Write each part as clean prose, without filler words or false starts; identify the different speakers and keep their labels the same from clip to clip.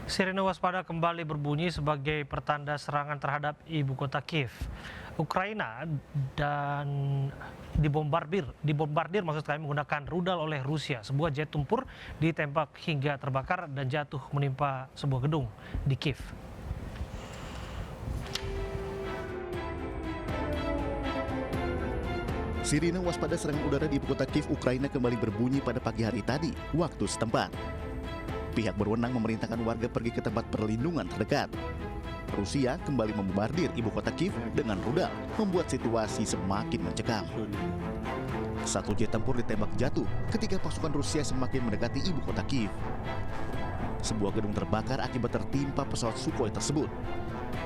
Speaker 1: Sirine waspada kembali berbunyi sebagai pertanda serangan terhadap ibu kota Kiev. Ukraina dan dibombardir maksud kami menggunakan rudal oleh Rusia. Sebuah jet tempur ditembak hingga terbakar dan jatuh menimpa sebuah gedung di Kiev.
Speaker 2: Sirine waspada serangan udara di ibu kota Kiev, Ukraina kembali berbunyi pada pagi hari tadi, waktu setempat. Pihak berwenang memerintahkan warga pergi ke tempat perlindungan terdekat. Rusia kembali membombardir ibu kota Kiev dengan rudal, membuat situasi semakin mencekam. Satu jet tempur ditembak jatuh ketika pasukan Rusia semakin mendekati ibu kota Kiev. Sebuah gedung terbakar akibat tertimpa pesawat Sukhoi tersebut.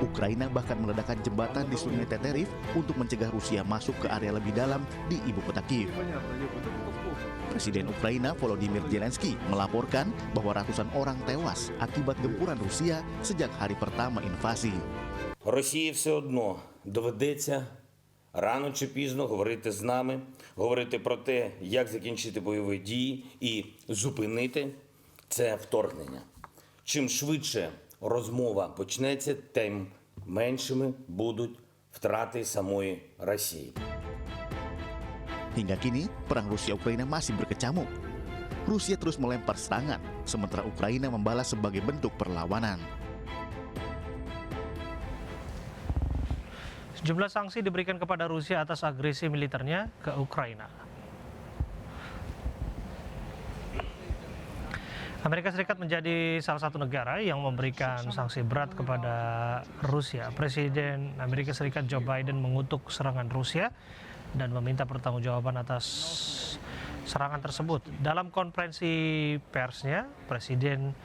Speaker 2: Ukraina bahkan meledakkan jembatan di Sungai Teterif untuk mencegah Rusia masuk ke area lebih dalam di ibu kota Kiev. Presiden Ukraina Volodymyr Zelensky melaporkan bahwa ratusan orang tewas akibat gempuran Rusia sejak hari pertama invasi.
Speaker 3: Росії все одно доведеться рано чи пізно говорити з нами, говорити про те, як закінчити бойові дії і зупинити це вторгнення. Чим швидше розмова почнеться, тим меншими будуть втрати самої Росії.
Speaker 2: Hingga kini, perang Rusia-Ukraina masih berkecamuk. Rusia terus melempar serangan, sementara Ukraina membalas sebagai bentuk perlawanan.
Speaker 1: Sejumlah sanksi diberikan kepada Rusia atas agresi militernya ke Ukraina. Amerika Serikat menjadi salah satu negara yang memberikan sanksi berat kepada Rusia. Presiden Amerika Serikat Joe Biden mengutuk serangan Rusia dan meminta pertanggungjawaban atas serangan tersebut. Dalam konferensi persnya, Presiden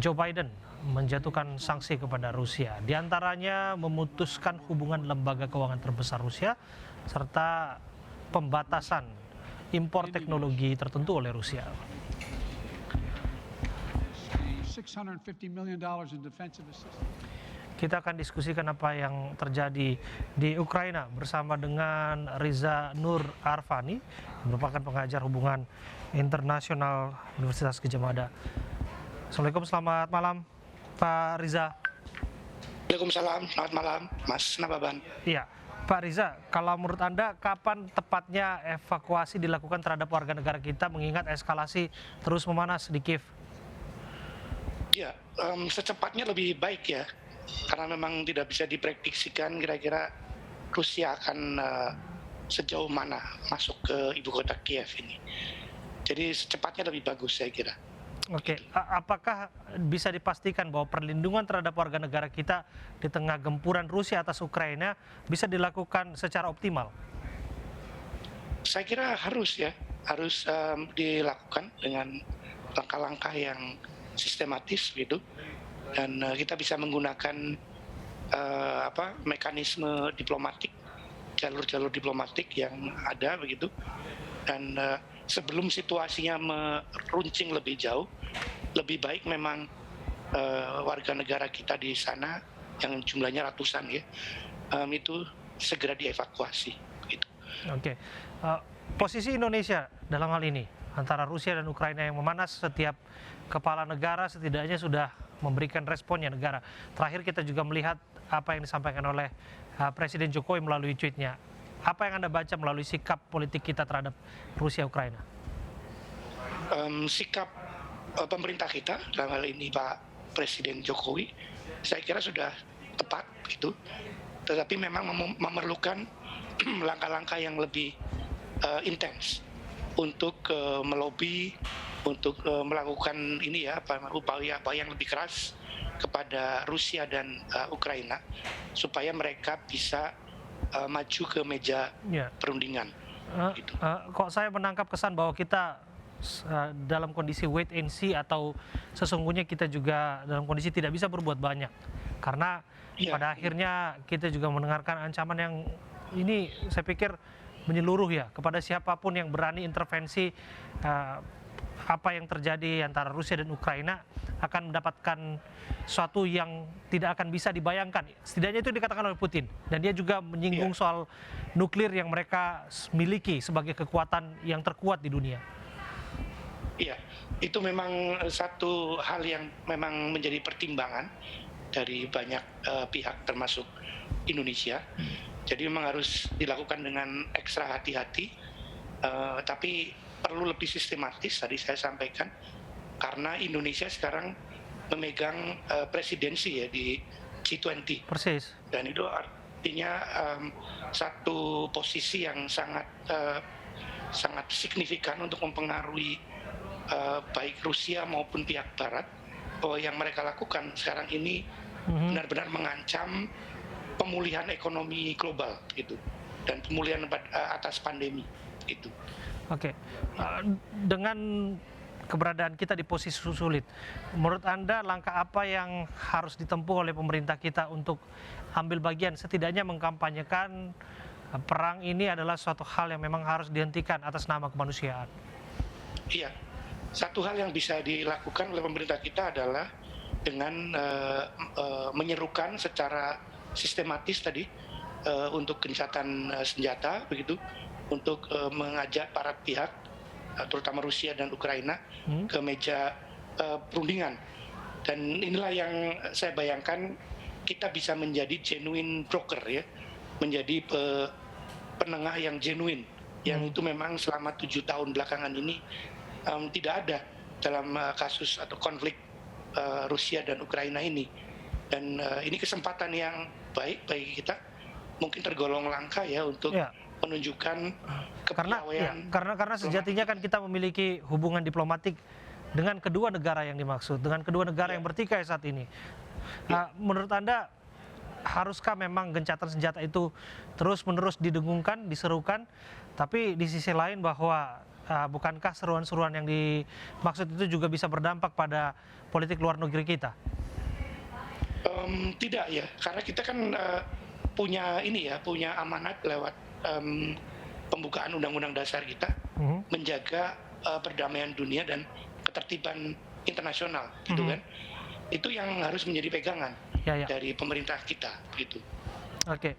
Speaker 1: Joe Biden menjatuhkan sanksi kepada Rusia. Di antaranya memutuskan hubungan lembaga keuangan terbesar Rusia serta pembatasan impor teknologi tertentu oleh Rusia.
Speaker 4: $650 million in defensive assistance.
Speaker 1: Kita akan diskusikan apa yang terjadi di Ukraina bersama dengan Riza Nur Arfani, yang merupakan pengajar hubungan internasional Universitas Gadjah Mada. Assalamualaikum, selamat malam Pak Riza.
Speaker 5: Waalaikumsalam, selamat malam Mas Nababan.
Speaker 1: Iya, Pak Riza, kalau menurut Anda kapan tepatnya evakuasi dilakukan terhadap warga negara kita mengingat eskalasi terus memanas di Kiev?
Speaker 5: Ya, secepatnya lebih baik ya, karena memang tidak bisa diprediksikan kira-kira Rusia akan sejauh mana masuk ke ibu kota Kiev ini. Jadi secepatnya lebih bagus saya kira.
Speaker 1: Oke, apakah bisa dipastikan bahwa perlindungan terhadap warga negara kita di tengah gempuran Rusia atas Ukraina bisa dilakukan secara optimal?
Speaker 5: Saya kira harus dilakukan dengan langkah-langkah yang sistematis gitu, dan kita bisa menggunakan mekanisme diplomatik, jalur-jalur diplomatik yang ada begitu, dan sebelum situasinya meruncing lebih jauh, lebih baik memang warga negara kita di sana yang jumlahnya ratusan ya, itu segera dievakuasi gitu.
Speaker 1: Oke. Posisi Indonesia dalam hal ini antara Rusia dan Ukraina yang memanas, setiap kepala negara setidaknya sudah memberikan responnya negara. Terakhir kita juga melihat apa yang disampaikan oleh Presiden Jokowi melalui tweetnya. Apa yang Anda baca melalui sikap politik kita terhadap Rusia Ukraina?
Speaker 5: Sikap pemerintah kita dalam hal ini Pak Presiden Jokowi, saya kira sudah tepat gitu. Tetapi memang memerlukan langkah-langkah yang lebih intens untuk melobi, untuk melakukan upaya yang lebih keras kepada Rusia dan Ukraina supaya mereka bisa maju ke meja perundingan. Gitu.
Speaker 1: Kok saya menangkap kesan bahwa kita dalam kondisi wait and see, atau sesungguhnya kita juga dalam kondisi tidak bisa berbuat banyak karena pada akhirnya kita juga mendengarkan ancaman yang ini saya pikir menyeluruh ya kepada siapapun yang berani intervensi. Apa yang terjadi antara Rusia dan Ukraina akan mendapatkan sesuatu yang tidak akan bisa dibayangkan. Setidaknya itu dikatakan oleh Putin. Dan dia juga menyinggung soal nuklir yang mereka miliki sebagai kekuatan yang terkuat di dunia.
Speaker 5: Iya, itu memang satu hal yang memang menjadi pertimbangan dari banyak pihak termasuk Indonesia. Jadi memang harus dilakukan dengan ekstra hati-hati, tapi perlu lebih sistematis tadi saya sampaikan, karena Indonesia sekarang memegang presidensi ya di G20.
Speaker 1: Persis.
Speaker 5: Dan itu artinya satu posisi yang sangat signifikan untuk mempengaruhi baik Rusia maupun pihak Barat, bahwa yang mereka lakukan sekarang ini benar-benar mengancam pemulihan ekonomi global gitu, dan pemulihan atas pandemi gitu.
Speaker 1: Oke. Dengan keberadaan kita di posisi sulit, menurut Anda langkah apa yang harus ditempuh oleh pemerintah kita untuk ambil bagian, setidaknya mengkampanyekan perang ini adalah suatu hal yang memang harus dihentikan atas nama kemanusiaan?
Speaker 5: Iya, satu hal yang bisa dilakukan oleh pemerintah kita adalah dengan menyerukan secara sistematis tadi untuk gencatan senjata begitu, untuk mengajak para pihak terutama Rusia dan Ukraina ke meja perundingan. Dan inilah yang saya bayangkan kita bisa menjadi genuine broker ya, menjadi penengah yang genuine, yang itu memang selama 7 tahun belakangan ini tidak ada dalam kasus atau konflik Rusia dan Ukraina ini. Dan ini kesempatan yang baik bagi kita, mungkin tergolong langka ya untuk menunjukkan kepiawaian.
Speaker 1: Karena sejatinya kan kita memiliki hubungan diplomatik dengan kedua negara yang dimaksud, dengan kedua negara yang bertikai saat ini. Menurut Anda, haruskah memang gencatan senjata itu terus-menerus didengungkan, diserukan, tapi di sisi lain bahwa bukankah seruan-seruan yang dimaksud itu juga bisa berdampak pada politik luar negeri kita?
Speaker 5: Tidak ya, karena kita kan punya amanat lewat pembukaan Undang-Undang Dasar kita, menjaga perdamaian dunia dan ketertiban internasional, gitu kan? Itu yang harus menjadi pegangan dari pemerintah kita, gitu.
Speaker 1: Oke,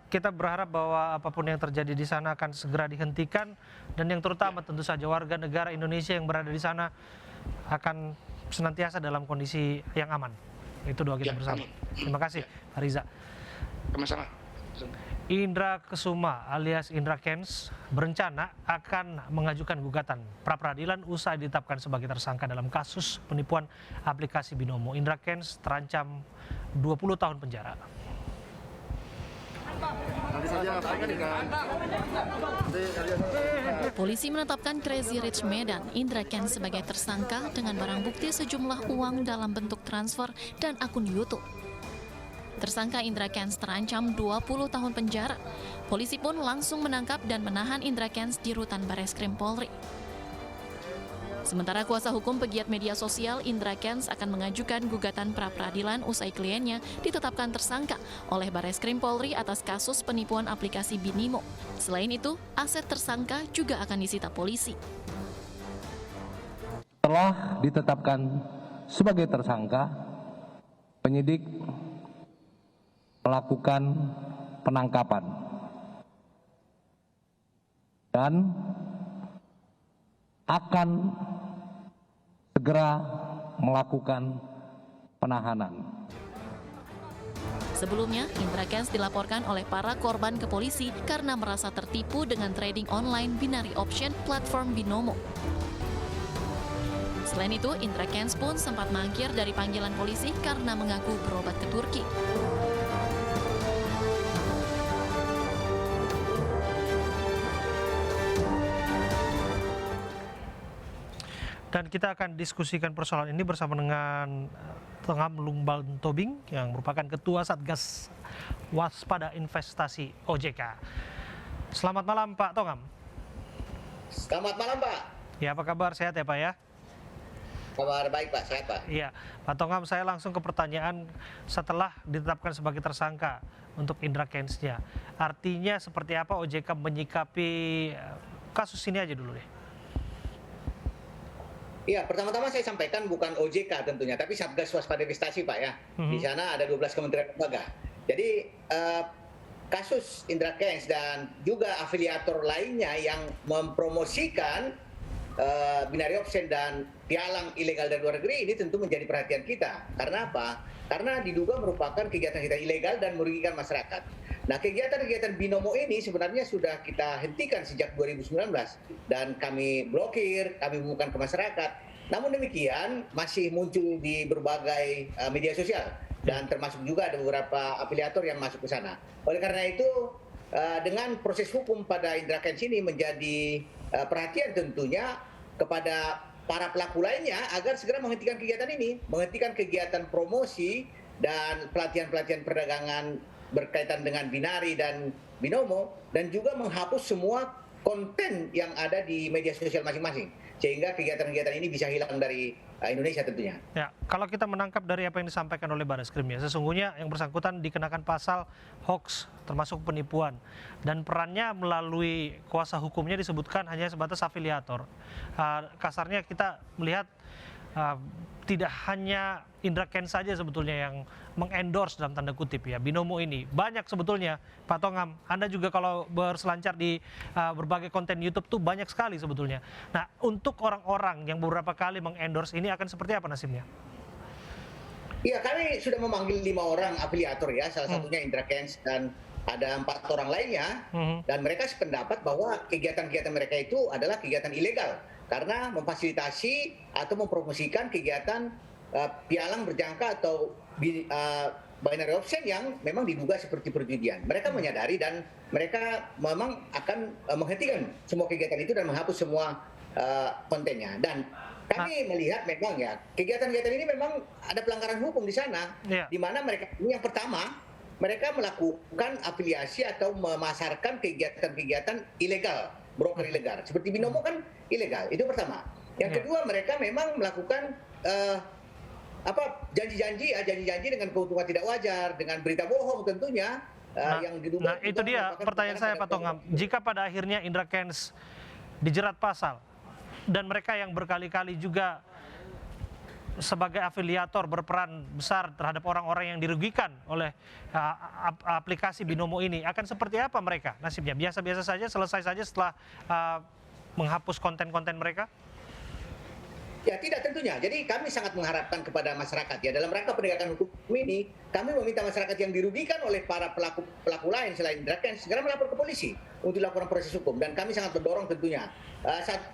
Speaker 1: kita berharap bahwa apapun yang terjadi di sana akan segera dihentikan, dan yang terutama tentu saja warga negara Indonesia yang berada di sana akan senantiasa dalam kondisi yang aman. Itu doa kita bersama.
Speaker 5: Amin.
Speaker 1: Terima kasih, Pak Riza.
Speaker 5: Sama-sama.
Speaker 1: Indra Kesuma alias Indra Kents berencana akan mengajukan gugatan pra-peradilan usai ditetapkan sebagai tersangka dalam kasus penipuan aplikasi Binomo. Indra Kents terancam 20 tahun penjara.
Speaker 6: Polisi menetapkan Crazy Rich Medan Indra Kents sebagai tersangka dengan barang bukti sejumlah uang dalam bentuk transfer dan akun YouTube. Tersangka Indra Kents terancam 20 tahun penjara. Polisi pun langsung menangkap dan menahan Indra Kents di Rutan Bareskrim Polri. Sementara kuasa hukum pegiat media sosial Indra Kents akan mengajukan gugatan pra-peradilan usai kliennya ditetapkan tersangka oleh Bareskrim Polri atas kasus penipuan aplikasi Binimo. Selain itu, aset tersangka juga akan disita polisi.
Speaker 7: Setelah ditetapkan sebagai tersangka, penyidik melakukan penangkapan dan akan segera melakukan penahanan.
Speaker 6: Sebelumnya, Indra Kents dilaporkan oleh para korban ke polisi karena merasa tertipu dengan trading online binary option platform Binomo. Selain itu, Indra Kents pun sempat mangkir dari panggilan polisi karena mengaku berobat ke Turki.
Speaker 1: Dan kita akan diskusikan persoalan ini bersama dengan Tongam Lungbal Tobing yang merupakan Ketua Satgas Waspada Investasi OJK. Selamat malam Pak Tongam.
Speaker 8: Selamat malam Pak.
Speaker 1: Ya, apa kabar? Sehat ya Pak ya?
Speaker 8: Kabar baik Pak, sehat Pak.
Speaker 1: Iya, Pak Tongam, saya langsung ke pertanyaan setelah ditetapkan sebagai tersangka untuk Indra Kents-nya. Artinya seperti apa OJK menyikapi kasus ini aja dulu deh.
Speaker 8: Iya, pertama-tama saya sampaikan bukan OJK tentunya, tapi Satgas Waspada Investasi Pak ya. Di sana ada 12 kementerian lembaga. Jadi kasus Indra Kents dan juga afiliator lainnya yang mempromosikan binary option dan pialang ilegal dari luar negeri ini tentu menjadi perhatian kita. Karena apa? Karena diduga merupakan kegiatan-kegiatan ilegal dan merugikan masyarakat. Nah, kegiatan-kegiatan binomo ini sebenarnya sudah kita hentikan sejak 2019 dan kami blokir, kami umumkan ke masyarakat. Namun demikian masih muncul di berbagai media sosial dan termasuk juga ada beberapa afiliator yang masuk ke sana. Oleh karena itu dengan proses hukum pada Indra Kents ini menjadi perhatian tentunya kepada para pelaku lainnya agar segera menghentikan kegiatan ini, menghentikan kegiatan promosi dan pelatihan-pelatihan perdagangan berkaitan dengan binari dan binomo, dan juga menghapus semua konten yang ada di media sosial masing-masing, sehingga kegiatan-kegiatan ini bisa hilang dari Indonesia tentunya.
Speaker 1: Ya, kalau kita menangkap dari apa yang disampaikan oleh Barreskrim ya, sesungguhnya yang bersangkutan dikenakan pasal hoax termasuk penipuan, dan perannya melalui kuasa hukumnya disebutkan hanya sebatas afiliator. Kasarnya kita melihat tidak hanya Indra Kents saja sebetulnya yang mengendorse dalam tanda kutip ya binomo ini. Banyak sebetulnya, Pak Tongam, Anda juga kalau berselancar di berbagai konten YouTube tuh banyak sekali sebetulnya. Nah, untuk orang-orang yang beberapa kali mengendorse ini akan seperti apa nasibnya?
Speaker 8: Iya, kami sudah memanggil 5 orang afiliator ya, salah satunya Indra Kents dan ada 4 orang lainnya, dan mereka sependapat bahwa kegiatan-kegiatan mereka itu adalah kegiatan ilegal karena memfasilitasi atau mempromosikan kegiatan pialang berjangka atau binary option yang memang diduga seperti perjudian. Mereka menyadari dan mereka memang akan menghentikan semua kegiatan itu dan menghapus semua kontennya. Dan kami melihat memang ya kegiatan-kegiatan ini memang ada pelanggaran hukum di sana, di mana mereka ini yang pertama mereka melakukan afiliasi atau memasarkan kegiatan-kegiatan ilegal, broker ilegal. Seperti binomo kan ilegal, itu pertama. Yang kedua, mereka memang melakukan janji-janji dengan keuntungan tidak wajar, dengan berita bohong tentunya. Yang diduga.
Speaker 1: Nah, itu dia pertanyaan saya, Pak Tongam. Jika pada akhirnya Indra Kents dijerat pasal dan mereka yang berkali-kali juga sebagai afiliator berperan besar terhadap orang-orang yang dirugikan oleh aplikasi binomo ini, akan seperti apa mereka nasibnya? Biasa-biasa saja, selesai saja setelah menghapus konten-konten mereka?
Speaker 8: Ya, tidak tentunya. Jadi kami sangat mengharapkan kepada masyarakat ya, dalam rangka penegakan hukum ini, kami meminta masyarakat yang dirugikan oleh para pelaku lain selain Indra Kents segera melapor ke polisi untuk dilakukan proses hukum, dan kami sangat mendorong tentunya.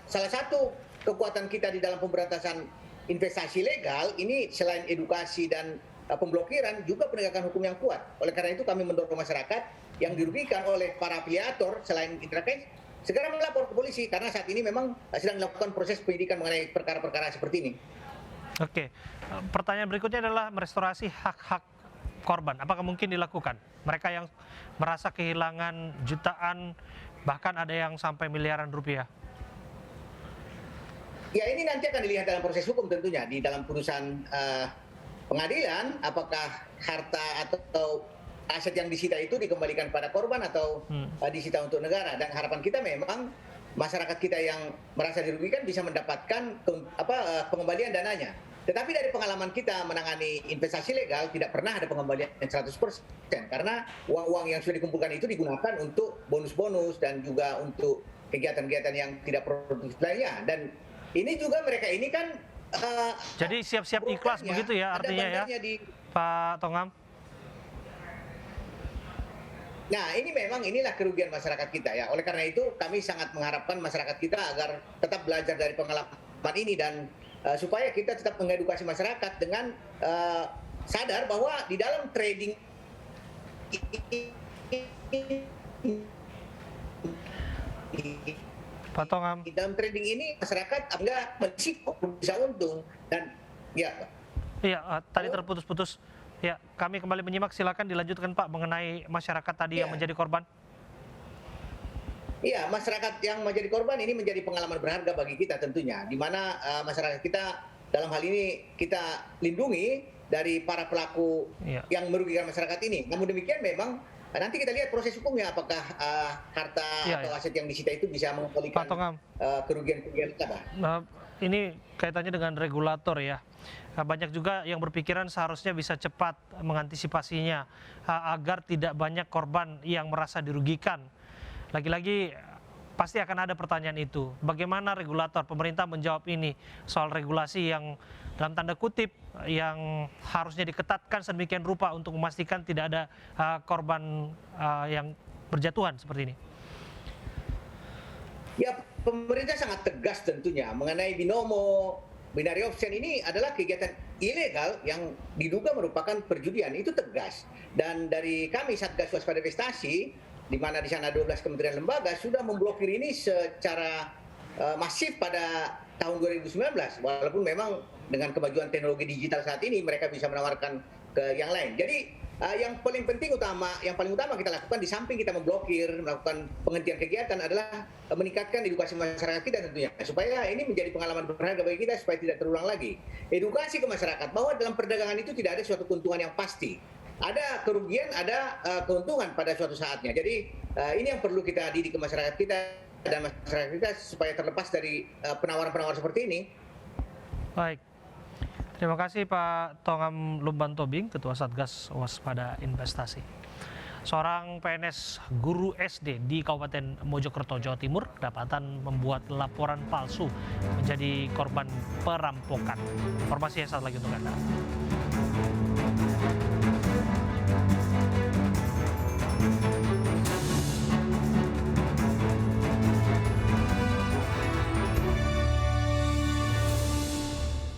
Speaker 8: Salah satu kekuatan kita di dalam pemberantasan investasi legal ini selain edukasi dan pemblokiran juga penegakan hukum yang kuat. Oleh karena itu kami mendorong masyarakat yang dirugikan oleh para afiliator selain Indra Kents segera melapor ke polisi, karena saat ini memang sedang dilakukan proses penyidikan mengenai perkara-perkara seperti ini.
Speaker 1: Oke, pertanyaan berikutnya adalah merestorasi hak-hak korban. Apakah mungkin dilakukan? Mereka yang merasa kehilangan jutaan, bahkan ada yang sampai miliaran rupiah.
Speaker 8: Ya, ini nanti akan dilihat dalam proses hukum tentunya, di dalam putusan pengadilan, apakah harta atau aset yang disita itu dikembalikan pada korban atau disita untuk negara. Dan harapan kita memang masyarakat kita yang merasa dirugikan bisa mendapatkan pengembalian dananya. Tetapi dari pengalaman kita menangani investasi legal, tidak pernah ada pengembalian 100%, karena uang-uang yang sudah dikumpulkan itu digunakan untuk bonus-bonus dan juga untuk kegiatan-kegiatan yang tidak produktif lainnya. Dan ini juga mereka ini kan
Speaker 1: jadi siap-siap ikhlas begitu ya artinya ya, Pak Tongam?
Speaker 8: Nah, inilah kerugian masyarakat kita ya. Oleh karena itu kami sangat mengharapkan masyarakat kita agar tetap belajar dari pengalaman ini, dan supaya kita tetap mengedukasi masyarakat dengan sadar bahwa di dalam trading
Speaker 1: Pak Tongam.
Speaker 8: Di dalam trading ini masyarakat enggak berisiko, bisa untung, dan ya.
Speaker 1: Iya, tadi terputus-putus. Ya, kami kembali menyimak, silakan dilanjutkan Pak mengenai masyarakat tadi yang menjadi korban.
Speaker 8: Iya, masyarakat yang menjadi korban ini menjadi pengalaman berharga bagi kita tentunya, di mana masyarakat kita dalam hal ini kita lindungi dari para pelaku yang merugikan masyarakat ini. Namun demikian memang nanti kita lihat proses hukumnya, apakah harta atau aset yang disita itu bisa mengembalikan kerugian-kerugian kita.
Speaker 1: Ini kaitannya dengan regulator ya. Banyak juga yang berpikiran seharusnya bisa cepat mengantisipasinya agar tidak banyak korban yang merasa dirugikan. Lagi-lagi pasti akan ada pertanyaan itu. Bagaimana regulator, pemerintah menjawab ini soal regulasi yang dalam tanda kutip yang harusnya diketatkan sedemikian rupa untuk memastikan tidak ada korban yang berjatuhan seperti ini.
Speaker 8: Ya, pemerintah sangat tegas tentunya mengenai binomo binary option ini adalah kegiatan ilegal yang diduga merupakan perjudian, itu tegas. Dan dari kami Satgas Waspada Investasi, di mana di sana 12 kementerian lembaga sudah memblokir ini secara masif pada tahun 2019, walaupun memang dengan kemajuan teknologi digital saat ini mereka bisa menawarkan ke yang lain. Jadi yang paling utama kita lakukan di samping kita memblokir, melakukan penghentian kegiatan adalah meningkatkan edukasi masyarakat kita tentunya, supaya ini menjadi pengalaman berharga bagi kita supaya tidak terulang lagi. Edukasi ke masyarakat bahwa dalam perdagangan itu tidak ada suatu keuntungan yang pasti. Ada kerugian, ada keuntungan pada suatu saatnya. Jadi ini yang perlu kita didik ke masyarakat kita dan masyarakat kita supaya terlepas dari penawaran-penawaran seperti ini. Baik.
Speaker 1: Terima kasih Pak Tongam Lumban Tobing, Ketua Satgas Waspada Investasi. Seorang PNS guru SD di Kabupaten Mojokerto, Jawa Timur, kedapatan membuat laporan palsu menjadi korban perampokan. Informasi yang satu lagi untuk Anda.